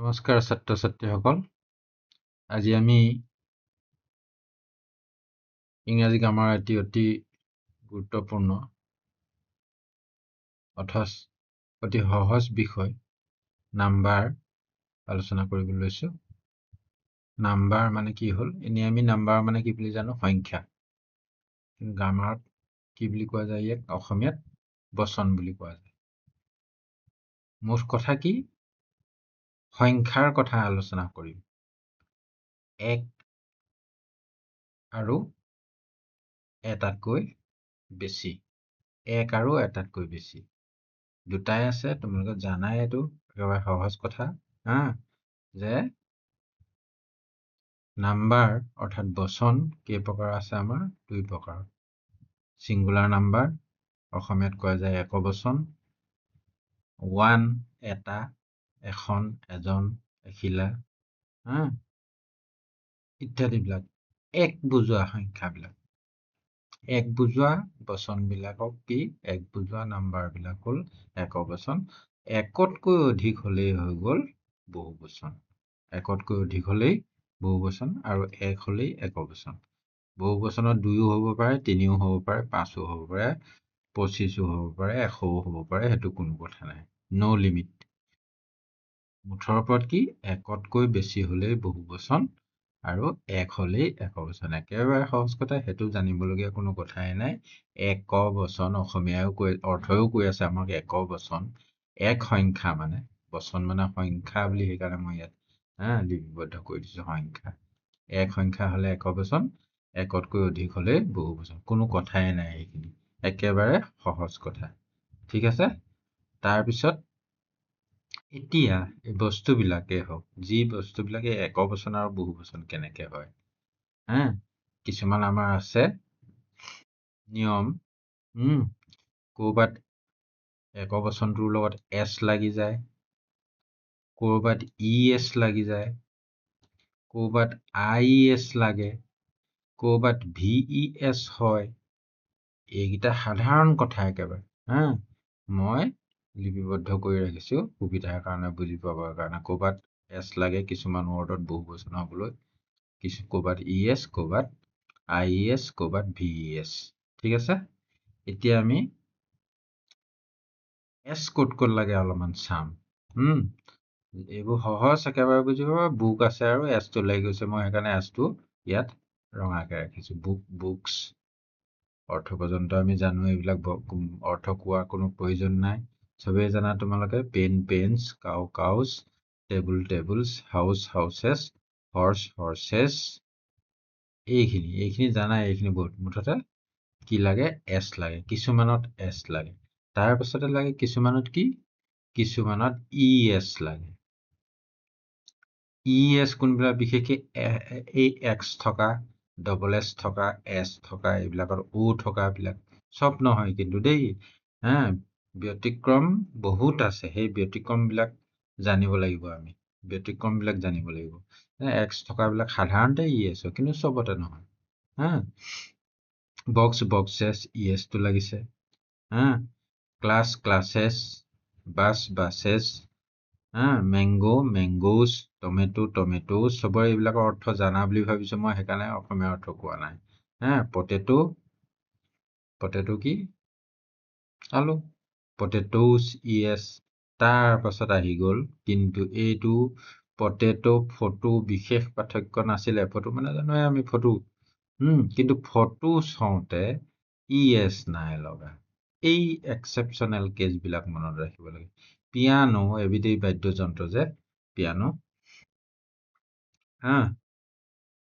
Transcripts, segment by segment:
নমস্কাৰ ছাত্ৰ ছাত্ৰীসকল। আজি আমি ইংৰাজী গ্ৰামাৰ এটি অতি গুৰুত্বপূৰ্ণ অথচ অতি সহজ বিষয় নাম্বাৰ আলোচনা কৰিবলৈ লৈছো। নাম্বাৰ মানে কি হ'ল? এনেই আমি নাম্বাৰ মানে কি বুলি জানো? সংখ্যা। কিন্তু গ্ৰামাৰত কি বুলি কোৱা যায়? ইয়াক অসমীয়াত বচন বুলি কোৱা যায়। মুঠ কথা কি? সংখ্যাৰ কথা আলোচনা কৰিম। এক আৰু এটাতকৈ বেছি। এক আৰু এটাতকৈ বেছি দুটাই আছে। তোমালোকে জানাই এইটো একেবাৰে সহজ কথা যে নাম্বাৰ অৰ্থাৎ বচন কেই প্ৰকাৰ আছে? আমাৰ দুই প্ৰকাৰ। ছিংগুলাৰ নাম্বাৰ, অসমীয়াত কোৱা যায় একবচন। ওৱান এটা, এখন, এজন, এখিলা ইত্যাদিবিলাক এক বুজোৱা সংখ্যাবিলাক। এক বুজোৱা বচনবিলাকক কি? এক বুজোৱা নাম্বাৰবিলাক হ'ল একবচন। একতকৈ অধিক হলেই হৈ গ'ল বহুবচন। একতকৈ অধিক হলেই বহুবচন আৰু এক হলেই একবচন। বহুবচনত দুইও হ'ব পাৰে, তিনিও হ'ব পাৰে, পাঁচো হ'ব পাৰে, 25ও হ'ব পাৰে, 100ও হ'ব পাৰে। সেইটো কোনো কথা নাই, ন' লিমিট। মুঠৰ ওপৰত কি? একতকৈ বেছি হলেই বহুবচন আৰু এক হলেই একবচন। একেবাৰে সহজ কথা, সেইটো জানিবলগীয়া কোনো কথাই নাই। একবচন অসমীয়াও অৰ্থও কৈ আছে আমাক একবচন। এক সংখ্যা মানে বচন মানে সংখ্যা বুলি, সেইকাৰণে মই ইয়াত লিপিবদ্ধ কৰি দিছো সংখ্যা। এক সংখ্যা হলে একবচন, একতকৈ অধিক হলে বহুবচন। কোনো কথাই নাই, এইখিনি একেবাৰে সহজ কথা। ঠিক আছে। তাৰপিছত এতিয়া এই বস্তুবিলাকে হওক, যি বস্তুবিলাকে একবচন আৰু বহুবচন কেনেকে হয় কিছুমান আমাৰ আছে নিয়ম। কৰবাত একবচনটোৰ লগত এছ লাগি যায়, কৰবাত ES লাগি যায়, কৰবাত IES লাগে, কৰবাত VES হয়। এইকেইটা সাধাৰণ কথা একেবাৰে মই লিপিবদ্ধ কৰি ৰাখিছো সুবিধাৰ কাৰণে, বুজি পাবৰ কাৰণে। কৰবাত এছ লাগে কিছুমান ৱৰ্ডত বহুবচন হবলৈ, কৰবাত ES, কৰবাত IES, কৰবাত VES। ঠিক আছে। এতিয়া আমি এছ ক'ত লাগে অলপমান চাম। এইবোৰ সহজ একেবাৰে বুজি পাবা। বুক আছে আৰু এছটো লাগি গৈছে, মই সেইকাৰণে এছটো ইয়াত ৰঙাকে ৰাখিছো। বুকছ অৰ্থ পৰ্যন্ত আমি জানো, এইবিলাক অৰ্থ কোৱাৰ কোনো প্ৰয়োজন নাই, চবেই জানা তোমালোকে। Pen pens, cow cows, table tables, house houses, horse horses, এইখিনি জানাই। এইখিনি বহুত মুঠতে কি লাগে? এছ লাগে। কিছুমানত এছ লাগে, তাৰ পাছতে লাগে কিছুমানত কি? কিছুমানত ES লাগে। ES কোনবিলাক? বিশেষকে এই এক্স থকা, ডবল এছ থকা, এছ থকা, এইবিলাকৰ O থকা বিলাক চব নহয় কিন্তু দেই। ব্যতিক্ৰম বহুত আছে, সেই ব্যতিক্ৰম বিলাক জানিব লাগিব আমি। ব্যতিক্ৰম বিলাক জানিব লাগিব। এক্স থকা বিলাক সাধাৰণতে ES হয়, কিন্তু চবতে নহয়। বক্স বক্সেছ, ES টো লাগিছে। Class classes, bus buses, mango mangoes, tomato tomatoes. চবৰে এইবিলাকৰ অৰ্থ জানা বুলি ভাবিছো মই, সেইকাৰণে অসমীয়া অৰ্থ কোৱা নাই। পটেটো, পটেটো কি? আলু। Potatoes ES। তাৰ পাছত আহি গল কিন্তু এইটো পটেটো ফটো বিশেষ পাৰ্থক্য নাছিলে। ফটো মানে জানোৱে আমি ফটো, কিন্তু ফটো চাওঁতে ES নাই লগা। এই এক্সেপশ্যনেল কেছ বিলাক মনত ৰাখিব লাগে। পিয়ানো, এবিধেই বাদ্যযন্ত্ৰ যে পিয়ানো,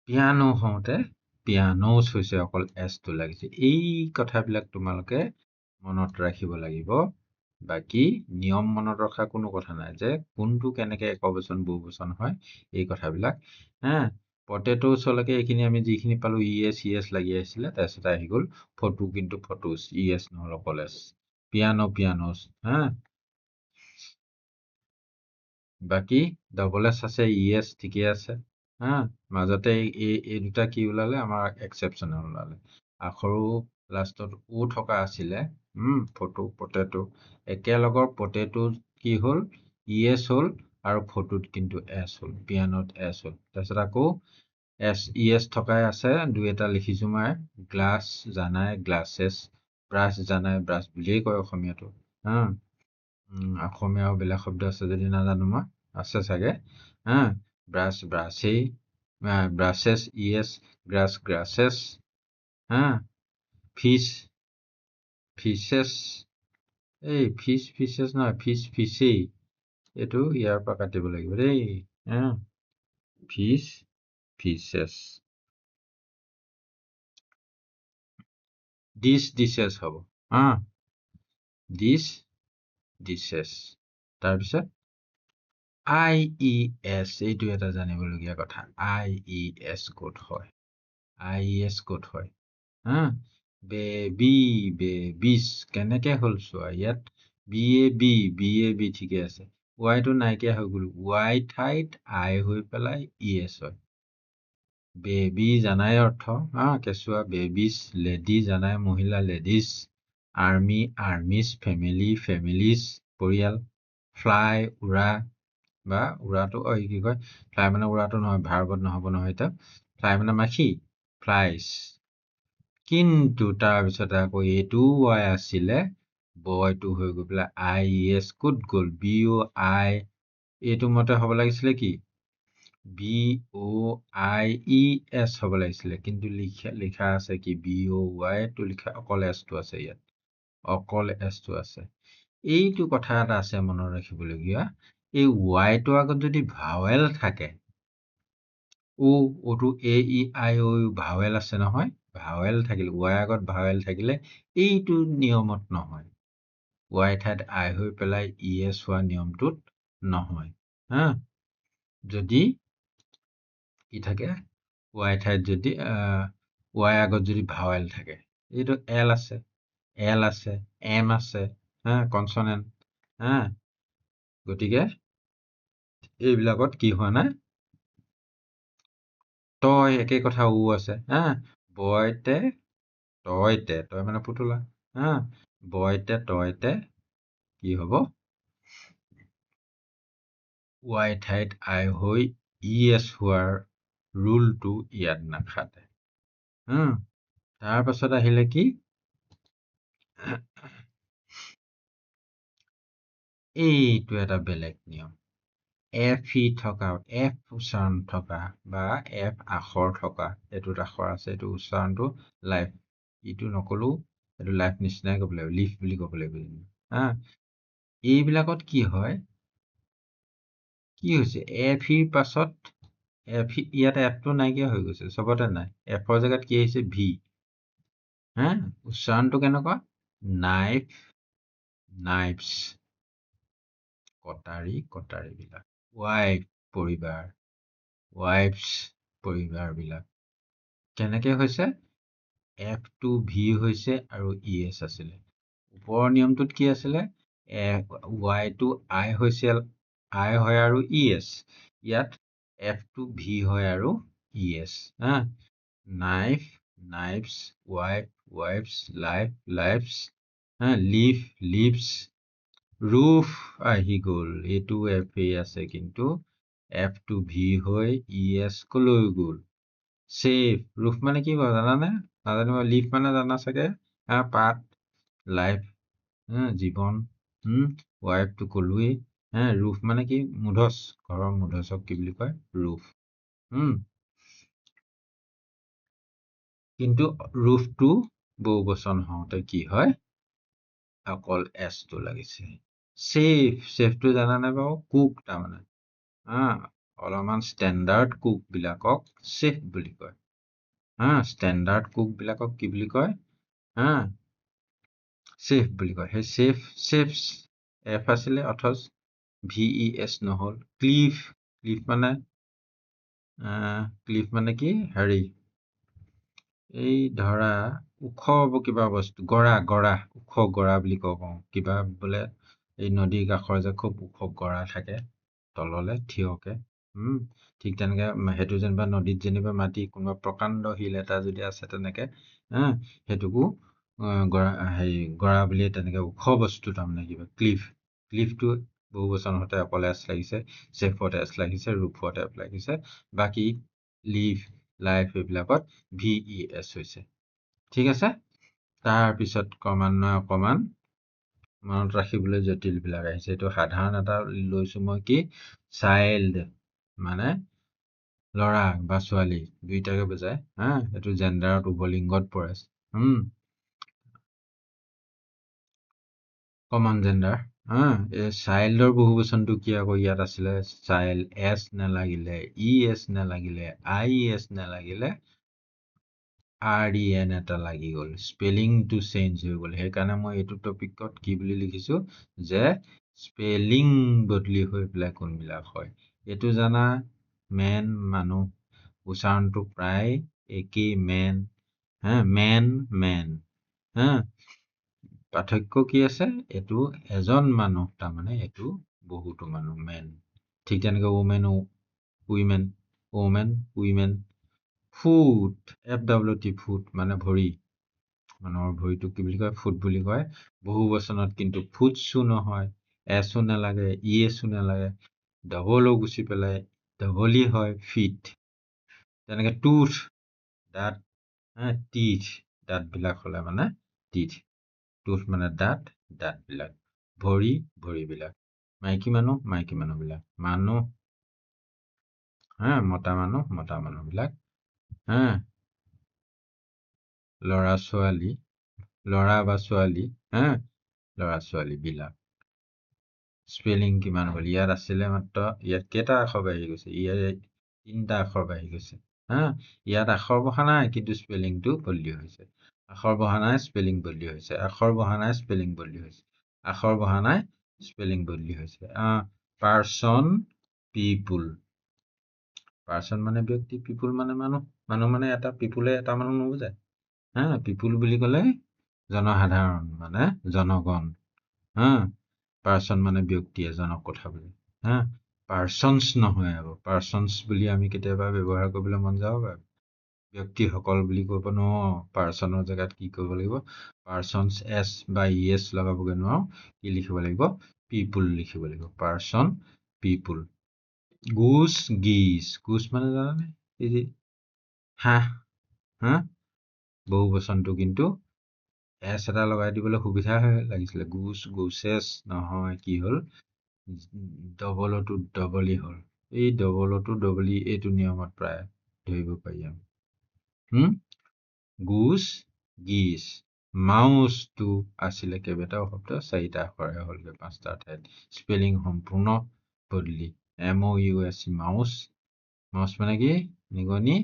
পিয়ানো হওঁতে পিয়ানোজ হৈছে, অকল এছটো লাগিছে। এই কথাবিলাক তোমালোকে মনত ৰাখিব লাগিব। বাকী নিয়ম মনত ৰখা কোনো কথা নাই, যে কোনটো কেনেকে একবচন বহুবচন হয় এই কথাবিলাক। পটেটোজলৈকে এইখিনি আমি যিখিনি পালো ES লাগি আহিছিলে, তাৰপিছত আহি গল ফটো, কিন্তু ফটোজ ES নহল, অকল এছ। পিয়ানো পিয়ানোজ। বাকী ডবল এছ আছে, ES ঠিকে আছে। মাজতে এই দুটা কি ওলালে? আমাৰ এক্সেপশ্যনেল ওলালে। আখৰো লাষ্টত O থকা আছিলে। ফটো পটেটো, একেলগৰ পটেটো কি হল? ES হল আৰু ফটোত কিন্তু এছ হ'ল, পিয়ানোত এছ হ'ল। তাৰপিছত আকৌ ES থকাই আছে, দুই এটা লিখিছোঁ মই। গ্লাছ জানাই, গ্লাছেছ। ব্ৰাছ জানাই, ব্ৰাছ বুলিয়েই কয় অসমীয়াটো। হা, অসমীয়া আৰু বেলেগ শব্দ আছে যদি নাজানো মই, আছে চাগে। হা, ব্ৰাছ ব্ৰাছেই, ব্ৰাছেছ ES, গ্ৰাছ গ্ৰাছেছ। হা, ফিছ ফিছেছ, এই ফিছেছ নহয়, ফিছেই। এইটো ইয়াৰ পৰা কাটিব লাগিব দেই। হা, ফিছেছ। ডিছেছ হ'ব। হা, ডিছেছ। তাৰপিছত IES, এইটো এটা জানিবলগীয়া কথা। IES ক'ত হয়? IES ক'ত হয়? হা, বেবিছ কেনেকে হ'ল চোৱা, ইয়াত BAB ঠিকে আছে। ৱাইটো নাইকিয়া হৈ গ'ল, ৱাই ঠাইত আই হৈ পেলাই ES হয়। বেবী জানাই অৰ্থ, হা, কেঁচুৱা বেবিছ। লেডি জানাই মহিলা, লেডিজ। আৰ্মি আৰ্মিছ, ফেমিলিজ পৰিয়াল। ফ্লাই উৰা, বা উৰাটো কি কয়, ফ্লাই মানে উৰাটো নহয়, ভাৰ্বত নহ'ব নহয় এতিয়া। ফ্লাই মানে মাখি, ফ্লাইছ। কিন্তু তাৰপিছতে আকৌ এইটোও ৱাই আছিলে, বয়টো হৈ গৈ পেলাই IES ক'ত গ'ল? BOI, এইটো মতে হ'ব লাগিছিলে কি? BOIES হ'ব লাগিছিলে, কিন্তু লিখা আছে কি BOY, টো লিখা অকল এছটো আছে ইয়াত, অকল এছটো আছে। এইটো কথা এটা আছে মনত ৰাখিবলগীয়া, এই ৱাইটো আগত যদি ভাৱেল থাকে, ওটো AEIO ভাৱেল আছে নহয়, ভাৱেল থাকিলে, ৱাই আগত ভাৱেল থাকিলে এইটো নিয়মত নহয়, ৱাই ঠাইত আই হৈ পেলাই ES হোৱা নিয়মটোত নহয়। হা, যদি কি থাকে, ৱাই ঠাইত যদি ৱাই আগত যদি ভাৱেল থাকে, এইটো এল আছে, এম আছে, হা, কনচনেণ্ট। হা, গতিকে এইবিলাকত কি হোৱা নাই, তই একে কথা আছে। হা, বয়তে তয়তে, তই মানে পুতলা। হা, বয়তে তয়তে কি হ'ব, ৱাই ঠাইত আই হৈ ES হোৱাৰ ৰুলটো ইয়াত নাখাতে। তাৰ পাছত আহিলে কি, এইটো এটা বেলেগ নিয়ম। FE থকা, F উচ্চাৰণ থকা বা F আখৰ থকা, এইটোত আখৰ আছে, এইটো উচ্চাৰণটো লাইফ, ইটো নকলো, এইটো লাইফ নিচিনাই ক'ব লাগিব, লিফ বুলি ক'ব লাগিব। হা, এইবিলাকত কি হয়, কি হৈছে, FEৰ পাছত ইয়াত Fটো নাইকিয়া হৈ গৈছে, চবতে নাই, Fৰ জেগাত কি আহিছে, V। হা, উচ্চাৰণটো কেনেকুৱা, নাইফছ, কটাৰীবিলাক। ৱাইফ পৰিবাৰ, ৱাইফছ পৰিবাৰবিলাক। কেনেকে হৈছে, F2 V হৈছে আৰু ES আছিলে। ওপৰৰ নিয়মটোত কি আছিলে, ৱাইটো আই হৈছিল, আই হয় আৰু ES, ইয়াত F2 V হয় আৰু ES। হা, নাইফ, নাইফছ, ৱাইফছ, লাইফছ, হা, লিভছ, ৰুফ আহি গ'ল, এইটো FA আছে, কিন্তু F2 V হৈ ES কলৈ গ'ল, চেফ। ৰুফ মানে কি বাৰু জানানে? নাজানিব, লিভ মানে জানা চাগে, পাত, লাইফ, জীৱন, ৱাইফটো কলোৱেই। ৰুফ মানে কি, মুধচ, ঘৰৰ মুধচক কি বুলি কয়, ৰুফ। কিন্তু ৰুফটো বহু বচন হওঁতে কি হয়, অকল এছটো লাগিছে। চেফটো জানানে বাৰু, কুক তাৰমানে। অলপমান ষ্টেণ্ডাৰ্ড কুক বিলাকক চেফ বুলি কয়। ষ্টেণ্ডাৰ্ড কুক বিলাকক কি বুলি কয়, চেফ বুলি কয়। সেই চেফ F আছিলে, অথচ VES নহ'ল। ক্লিফ মানে কি, হেৰি, এই ধৰা ওখ কিবা বস্তু, গৰা, ওখ গৰা বুলি কওঁ, কিবা বোলে এই নদীৰ কাষৰ যে খুব ওখ গৰা থাকে তললে থিয়কে, ঠিক তেনেকে সেইটো যেনিবা নদীত যেনিবা মাটি কোনোবা প্ৰকাণ্ড শিল এটা যদি আছে তেনেকে, সেইটোকো গৰা বুলিয়ে, তেনেকে ওখ বস্তু তাৰমানে কিবা, ক্লিফটো বহুবচন হতে অকলে এছ লাগিছে, চেফত এছ লাগিছে, ৰুফত এফ লাগিছে, বাকী লিভ, লাইফ এইবিলাকত VES হৈছে। ঠিক আছে। তাৰপিছত ক্ৰমান্বয়ে অকমান মনত ৰাখিবলৈ জটিলবিলাক আহিছে। এইটো সাধাৰণ এটা লৈছো মই, কি চাইল্ড মানে ল'ৰা বা ছোৱালী দুইটাকে বুজায়। এইটো জেণ্ডাৰত উভলিংগত পৰে। Common gender. এই চাইল্ডৰ বহুবচনটো কি আকৌ ইয়াত আছিলে চাইল্ড, এছ নালাগিলে, ES নালাগিলে, IES নালাগিলে, REN এটা লাগি গ'ল, স্পেলিংটো চেঞ্জ হৈ গ'ল। সেইকাৰণে মই এইটো টপিকত কি বুলি লিখিছো যে স্পেলিং বদলি হৈ পেলাই কোনবিলাক হয়। এইটো জানা মেন মানুহ উচ্চাৰণটো প্ৰায় একেই, মেন মেন পাৰ্থক্য কি আছে, এইটো এজন মানুহ, তাৰমানে এইটো বহুতো মানুহ, মেন। ঠিক তেনেকে উইমেন। ফুট, FWT ফুট মানে ভৰি, মানুহৰ ভৰিটো কি বুলি কয়, ফুট বুলি কয়। বহুবচনত কিন্তু ফুটছো নহয়, এছো নালাগে, ESও নালাগে, ডবলো গুচি পেলাই ডবলি হয়, ফিট। তেনেকে টুথ, দাঁত, টিথ, দাঁতবিলাক হলে মানে টিথ। টুথ মানে দাঁতবিলাক। ভৰি, ভৰিবিলাক। মাইকী মানুহবিলাক। মানুহ, মতা মানুহবিলাক। ল'ৰা ছোৱালী, ল'ৰা বা ছোৱালী, ল'ৰা ছোৱালী বিলাক। স্পেলিং কিমান হ'ল, ইয়াত আছিলে মাত্ৰ, ইয়াত কেইটা আখৰ বাঢ়ি গৈছে, ইয়াত 3টা আখৰ বাঢ়ি গৈছে। ইয়াত আখৰ বহা নাই, কিন্তু স্পেলিংটো বদলি হৈছে। আখৰ বহা নাই, স্পেলিং বদলি হৈছে। আখৰ বহা নাই, স্পেলিং বদলি হৈছে। আখৰ বহা নাই, স্পেলিং বদলি হৈছে। পাৰ্চন, পিপুল। পাৰ্চন মানে ব্যক্তি, পিপুল মানে মানুহ। মানুহ মানে এটা, পিপুলে এটা মানুহ নুবুজায়। পিপুল বুলি ক'লে জনসাধাৰণ মানে জনগণ। পাৰ্চন মানে ব্যক্তি এজনক কথা বুজায়। পাৰ্চনছ নহয়, আকৌ পাৰ্চনছ বুলি আমি কেতিয়াবা ব্যৱহাৰ কৰিবলৈ মন যাব পাৰে। ব্যক্তিসকল বুলি ক'ব নোৱাৰো, পাৰ্চনৰ জেগাত কি কৰিব লাগিব, পাৰ্চনছ এছ বা ES লগাবগৈ নোৱাৰো, কি লিখিব লাগিব, পিপুল লিখিব লাগিব। পাৰ্চন, পিপুল। গুছ, গিছ। গুছ মানে জানানে, এই যে হাঁহ। বহুবচনটো কিন্তু এছ এটা লগাই দিবলৈ সুবিধা লাগিছিলে। গুছ, গুছেছ নহয়, কি হ'ল, ডবলতো ডবলি হ'ল। এই ডবলতো ডবলি এইটো নিয়মত প্ৰায় ধৰিব পাৰি আমি। গুছ, গিছ। মাউচটো আছিলে কেইবাটাও শব্দ, 4টা আখৰে হ'লগৈ 5টা ঠাইত। স্পেলিং সম্পূৰ্ণ বদলি। MOUS, mouse. মাউচ মানে কি, নিগনি।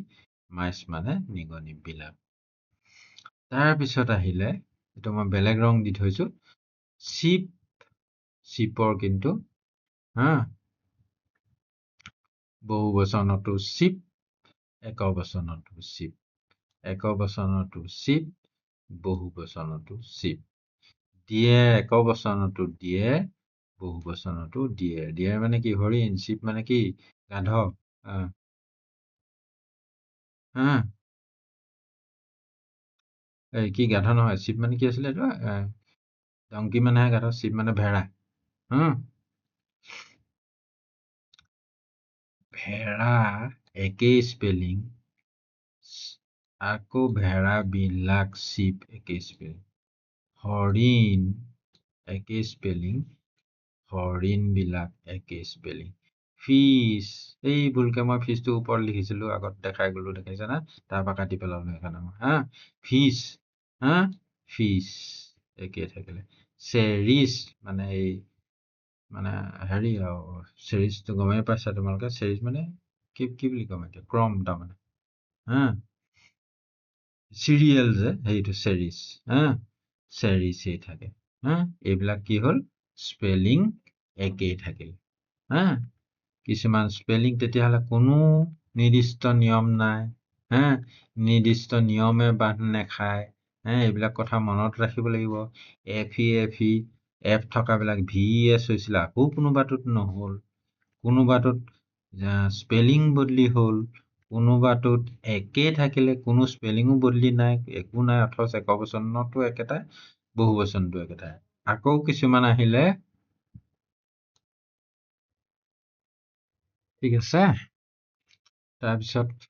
মাইচ মানে নিগনি বিলাক। তাৰপিছত আহিলে, এইটো মই বেলেগ ৰং দি থৈছো, চিপ। চিপৰ কিন্তু বহুবচনতো চিপ, একবচনতো চিপ। একবচনতো চিপ, বহুবচনতো চিপ। দিয়ে, একবচনতো দিয়ে, বহুবচনতো দিয়ে। দিয়ে মানে কি, হৰিণ। চিপ মানে কি, গাধ। কি গাধ নহয়, চিপ মানে কি আছিলে এইটো, ডংকি মানে গাধ, চিপ মানে ভেড়া। ভেড়া একেই স্পেলিং, আকৌ ভেড়া বিলাক চিপ একেই স্পেলিং। হৰিণ একেই স্পেলিং, হৰিণ বিলাক একেই স্পেলিং। ফিছ, এই ভুলকে মই ফিছটো ওপৰত লিখিছিলো, আগত দেখাই গলো, দেখাইছে না, তাৰ পৰা কাটি পেলালো সেইকাৰণে ফিছ, ফিছ একেই থাকিলে। চেৰিছ মানে এই মানে হেৰি আৰু, চেৰিছটো গমেই পাইছা তোমালোকে, চেৰিছ মানে কি বুলি ক'ম এতিয়া, ক্ৰম তাৰমানে। চিৰিয়েল যে সেইটো চেৰিছ, চেৰিছেই থাকে। এইবিলাক কি হ'ল, স্পেলিং একেই থাকিল। কিছুমান স্পেলিং তেতিয়াহ'লে কোনো নিৰ্দিষ্ট নিয়ম নাই, নিৰ্দিষ্ট নিয়মে বান্ধ নেখায়। এইবিলাক কথা মনত ৰাখিব লাগিব। এফ থকাবিলাক VES হৈছিলে, আকৌ কোনোবাটোত নহ'ল, কোনোবাটোত স্পেলিং বদলি হ'ল, কোনোবাটোত একেই থাকিলে, কোনো স্পেলিঙো বদলি নাই, একো নাই, অথচ একবচনতো একেটাই, বহুবচনটো একেটাই। আকৌ কিছুমান আহিলে ঠিক আছে তাৰপিছত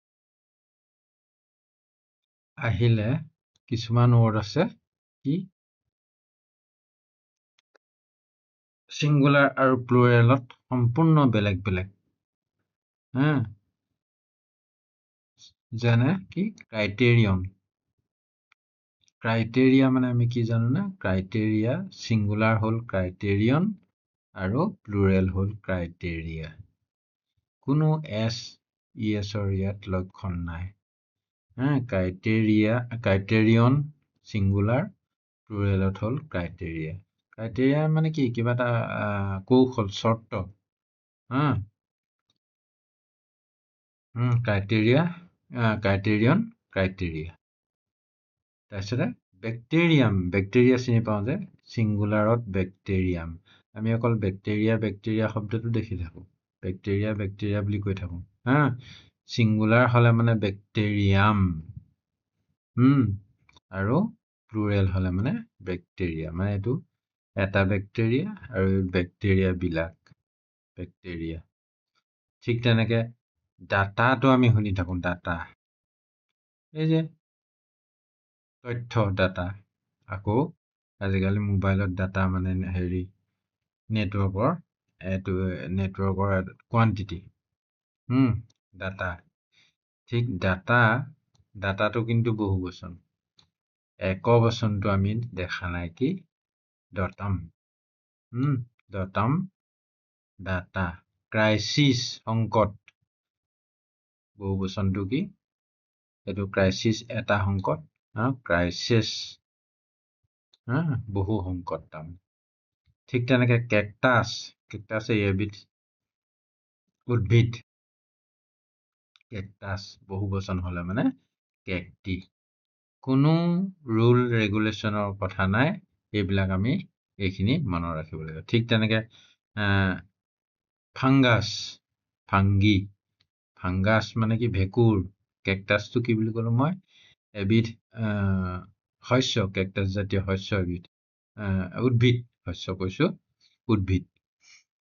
আহিলে কিছুমান ৱৰ্ড আছে কি সিঙ্গুলাৰ আৰু প্লুৰেলত সম্পূৰ্ণ বেলেগ বেলেগ হা যেনে কি ক্ৰাইটেৰিয়া মানে আমি কি জানো না ক্ৰাইটেৰিয়া সিঙ্গুলাৰ হ'ল ক্ৰাইটেৰিয়ন আৰু প্লুৰেল হ'ল ক্ৰাইটেৰিয়া কোনো ইএছৰ ইয়াত লক্ষণ নাই ক্ৰাইটেৰিয়ন সিঙ্গুলাৰ প্লুৰেলত হ'ল ক্ৰাইটেৰিয়া মানে কি কিবা এটা কৌশল চৰ্ত হা ক্ৰাইটেৰিয়ন ক্ৰাইটেৰিয়া তাৰপিছতে বেক্টেৰিয়া চিনি পাওঁ যে সিঙ্গুলাৰত বেক্টেৰিয়াম আমি অকল বেক্টেৰিয়া শব্দটো দেখি থাকো বেক্টেৰিয়া বুলি কৈ থাকো হা সিঙ্গুলাৰ হলে মানে বেক্টেৰিয়াম আৰু প্লুৰেল হলে মানে বেক্টেৰিয়া মানে এইটো এটা বেক্টেৰিয়া আৰু বেক্টেৰিয়া ঠিক তেনেকে ডাটাটো আমি শুনি থাকো ডাটা এই যে তথ্য ডাটা আকৌ আজিকালি মোবাইলত ডাটা মানে হেৰি নেটৱৰ্কৰ কোৱান্টিটি ডাটা ঠিক ডাটাটো কিন্তু বহু বচন এক বচনটো আমি দেখা নাই কি দতম ডাটা ক্ৰাইচিছ সংকট বহু বচনটো কি এইটো ক্ৰাইচিছ এটা সংকট ক্ৰাইচিছ বহু সংকট তাৰমানে ঠিক তেনেকে কেকটাছ এবিধ উদ্ভিদ কেকটাছ বহু বচন হলে মানে কেকটি কোনো ৰুল ৰেগুলেশ্যনৰ কথা নাই এইবিলাক আমি এইখিনি মনত ৰাখিব লাগিব ঠিক তেনেকে ফাংগাছ মানে কি ভেঁকুৰ কেকটাছটো কি বুলি ক'লো মই এবিধ শস্য কেকটাছ জাতীয় শস্য এবিধ উদ্ভিদ শস্য কৈছো উদ্ভিদ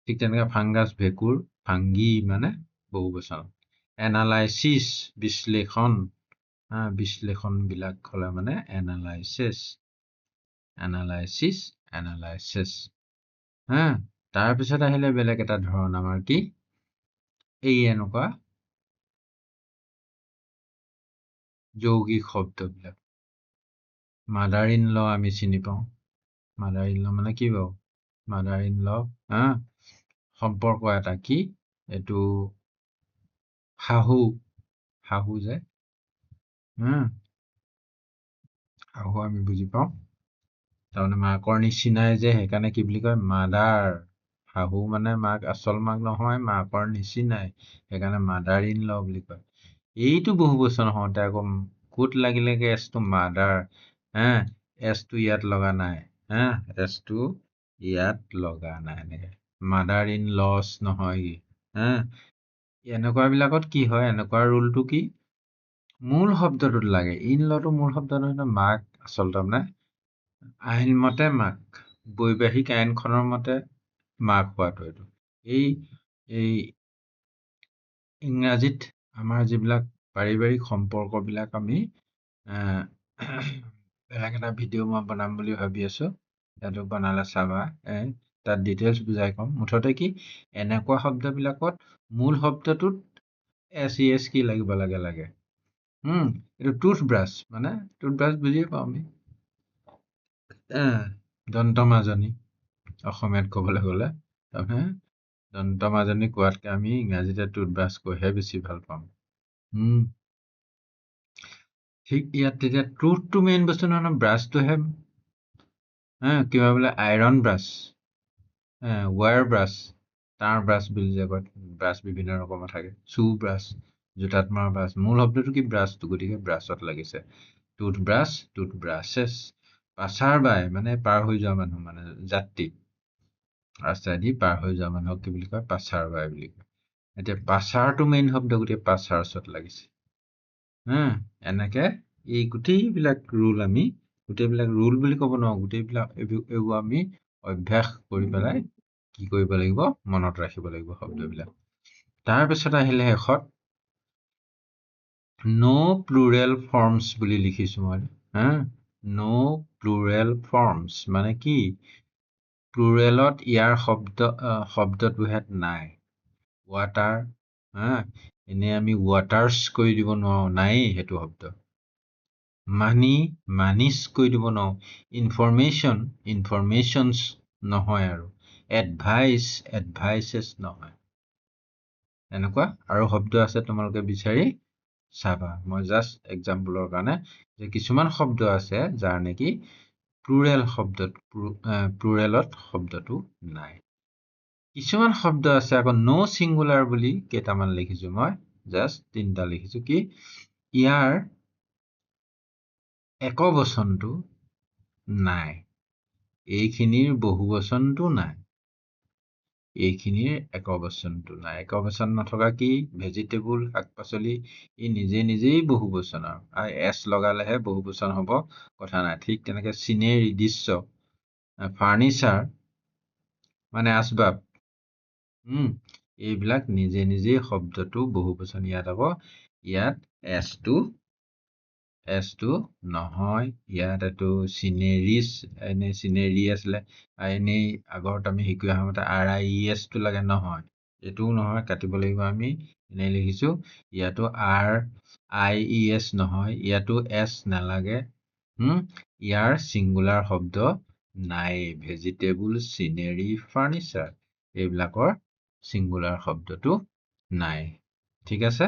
ঠিক তেনেকে ফাংগাছ ভেঁকুৰ ফাংগি মানে বহু বচন এনালাইচিছ বিশ্লেষণ বিলাক হলে মানে এনালাইচিছ তাৰপিছত আহিলে বেলেগ এটা ধৰণ আমাৰ কি এই এনেকুৱা যৌগিক শব্দবিলাক মাদাৰ ইন ল আমি চিনি পাওঁ মাদাৰ ইন ল মানে কি বাৰু মাদাৰ ইন ল সম্পৰ্ক এটা কি এইটো শাহু যে শাহু আমি বুজি পাওঁ তাৰমানে মাকৰ নিচিনাই যে সেইকাৰণে কি বুলি কয় মাদাৰ শাহু মানে মাক আচল মাক নহয় মাকৰ নিচিনাই সেইকাৰণে মাদাৰ ইন ল বুলি কয় এইটো বহু বচন হওঁতে আকৌ ক'ত লাগিলেগে এছটো মাদাৰ এছটো ইয়াত লগা নাই এছটো ইয়াত লগা নাই এনেকে মাদাৰ ইন লছ নহয় এনেকুৱা বিলাকত কি হয় এনেকুৱা ৰুলটো কি মূল শব্দটোত লাগে ইন লটো মূল শব্দ নহয় মাক আচলতে মানে আইন মতে মাক বৈবাহিক আইনখনৰ মতে মাক হোৱাটো এইটো এই ইংৰাজীত আমাৰ যিবিলাক পাৰিবাৰিক সম্পৰ্কবিলাক আমি বেলেগ এটা ভিডিঅ' মই বনাম বুলি ভাবি আছো সেইটো বনালে চাবা তাত ডিটেইলছ বুজাই কম মুঠতে কি এনেকুৱা শব্দবিলাকত মূল শব্দটোত এছ কি লাগিব লাগে এইটো টুথব্ৰাছ মানে টুথব্ৰাছ বুজিয়ে পাওঁ আমি দন্তমাজনী অসমীয়াত ক'বলৈ গ'লে তাৰমানে দন্তমাজনী কোৱাতকে আমি ইংৰাজীতে টুথব্ৰাছ কৈহে বেছি ভাল পাম ঠিক ইয়াত তেতিয়া টুথটো মেইন বস্তু নহয় ব্ৰাছটোহে কিবা বোলে আইৰণ ব্ৰাছ ৱায়াৰ ব্ৰাছ তাঁৰ ব্ৰাছ বুলি যে কয় ব্ৰাছ বিভিন্ন ৰকমৰ থাকে চু ব্ৰাছ জোতাত মৰা ব্ৰাছ মূল শব্দটো কি ব্ৰাছটো গতিকে ব্ৰাছত লাগিছে টুথব্ৰাছেছ পাছাৰ বাই মানে পাৰ হৈ যোৱা মানুহ মানে যাত্ৰী ৰাস্তাদি পাৰ হৈ যোৱা মানুহক কি বুলি কয় পাছাৰ বাই বুলি কয় এতিয়া পাছাৰটো মেইন শব্দ গোটেই পাছাৰছত লাগিছে এনেকে এই গোটেইবিলাক ৰুল আমি গোটেইবিলাক ৰুল বুলি ক'ব নোৱাৰো গোটেইবিলাক এইবোৰ আমি অভ্যাস কৰি পেলাই কি কৰিব লাগিব মনত ৰাখিব লাগিব শব্দবিলাক তাৰপিছত আহিলে শেষত নো প্লুৰেল ফৰ্মছ বুলি লিখিছো মই নো প্লুৰেল ফৰ্মছ মানে কি প্লুৰেলত ইয়াৰ শব্দটো হেত নাই ৱাটাৰ এনে আমি ৱাটাৰ্ছ কৈ দিব নোৱাৰো নাই সেইটো শব্দ মানি মানিছ কৈ দিব নোৱাৰো ইনফৰমেশ্যনছ নহয় আৰু এডভাইচেছ নহয় এনেকুৱা আৰু শব্দ আছে তোমালোকে বিচাৰি চাবা মই জাষ্ট এক্সাম্পলৰ কাৰণে যে কিছুমান শব্দ আছে যাৰ নেকি প্লুৰেলত শব্দটো নাই কিছুমান শব্দ আছে আকৌ নো ছিংগুলাৰ বুলি কেইটামান লিখিছো মই জাষ্ট 3টা লিখিছো কি ইয়াৰ একবচনটো নাই এইখিনিৰ বহুবচনটো নাই এইখিনিৰ একবচনটো নাই একবচন নথকা কি ভেজিটেবল শাক-পাচলি ই নিজেই বহুবচন আৰু এছ লগালেহে বহুবচন হ'ব কথা নাই ঠিক তেনেকে চিনেৰি দৃশ্য ফাৰ্নিচাৰ মানে আচবাব এইবিলাক নিজেই শব্দটো বহুবচন ইয়াত হ'ব ইয়াত এছটো নহয় ইয়াত এইটো চিনেৰিছ এনে চিনেৰি আছিলে এনেই আগত আমি শিকি অহা মতে RIES টো লাগে নহয় এইটোও নহয় কাটিব লাগিব আমি এনেই লিখিছো ইয়াতো RIES নহয় ইয়াতো S নালাগে ইয়াৰ ছিংগুলাৰ শব্দ নাই ভেজিটেবল চিনেৰি ফাৰ্নিচাৰ এইবিলাকৰ ছিংগুলাৰ শব্দটো নাই ঠিক আছে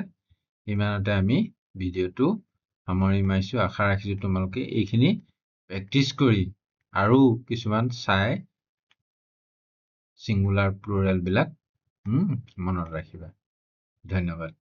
ইমানতে আমি ভিডিঅ'টো সামৰি মাৰিছো আশা ৰাখিছো তোমালোকে এইখিনি প্ৰেক্টিচ কৰি আৰু কিছুমান চাই ছিংগুলাৰ প্লুৰেল বিলাক মনত ৰাখিবা ধন্যবাদ